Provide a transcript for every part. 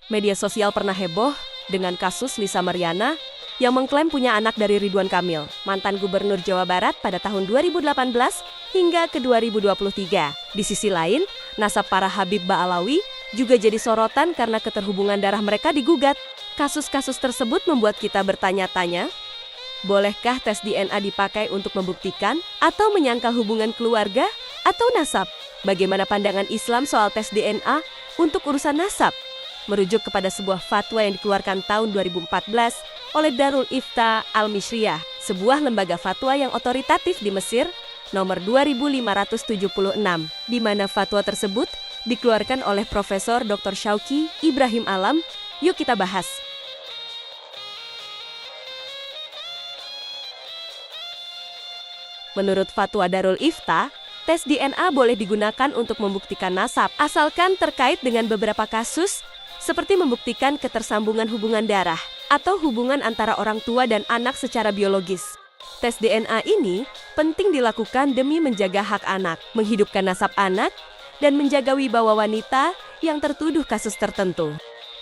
Media sosial pernah heboh dengan kasus Lisa Mariana yang mengklaim punya anak dari Ridwan Kamil, mantan gubernur Jawa Barat pada tahun 2018 hingga ke 2023. Di sisi lain, nasab para Habib Ba'alawi juga jadi sorotan karena keterhubungan darah mereka digugat. Kasus-kasus tersebut membuat kita bertanya-tanya, bolehkah tes DNA dipakai untuk membuktikan atau menyangkal hubungan keluarga atau nasab? Bagaimana pandangan Islam soal tes DNA untuk urusan nasab? Merujuk kepada sebuah fatwa yang dikeluarkan tahun 2014 oleh Darul Ifta Al-Misriyah, sebuah lembaga fatwa yang otoritatif di Mesir, nomor 2576, di mana fatwa tersebut dikeluarkan oleh Profesor Dr. Syauki Ibrahim Alam. Yuk kita bahas. Menurut fatwa Darul Ifta, tes DNA boleh digunakan untuk membuktikan nasab, asalkan terkait dengan beberapa kasus, seperti membuktikan ketersambungan hubungan darah atau hubungan antara orang tua dan anak secara biologis. Tes DNA ini penting dilakukan demi menjaga hak anak, menghidupkan nasab anak, dan menjaga wibawa wanita yang tertuduh kasus tertentu.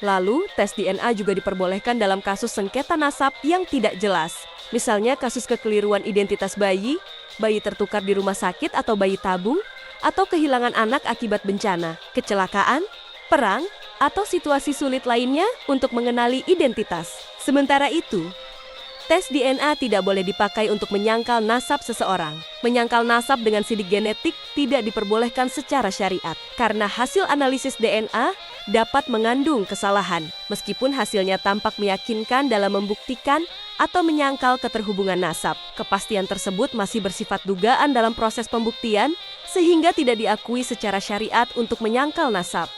Lalu, tes DNA juga diperbolehkan dalam kasus sengketa nasab yang tidak jelas. Misalnya kasus kekeliruan identitas bayi, bayi tertukar di rumah sakit atau bayi tabung, atau kehilangan anak akibat bencana, kecelakaan, perang, atau situasi sulit lainnya untuk mengenali identitas. Sementara itu, tes DNA tidak boleh dipakai untuk menyangkal nasab seseorang. Menyangkal nasab dengan sidik genetik tidak diperbolehkan secara syariat, karena hasil analisis DNA dapat mengandung kesalahan, meskipun hasilnya tampak meyakinkan dalam membuktikan atau menyangkal keterhubungan nasab. Kepastian tersebut masih bersifat dugaan dalam proses pembuktian, sehingga tidak diakui secara syariat untuk menyangkal nasab.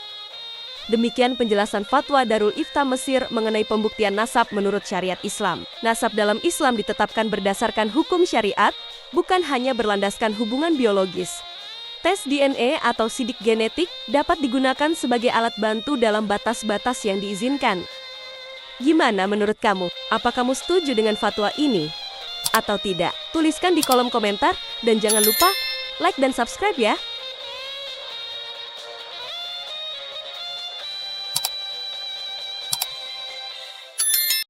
Demikian penjelasan fatwa Darul Ifta Mesir mengenai pembuktian nasab menurut syariat Islam. Nasab dalam Islam ditetapkan berdasarkan hukum syariat, bukan hanya berlandaskan hubungan biologis. Tes DNA atau sidik genetik dapat digunakan sebagai alat bantu dalam batas-batas yang diizinkan. Gimana menurut kamu? Apa kamu setuju dengan fatwa ini? Atau tidak? Tuliskan di kolom komentar dan jangan lupa like dan subscribe ya!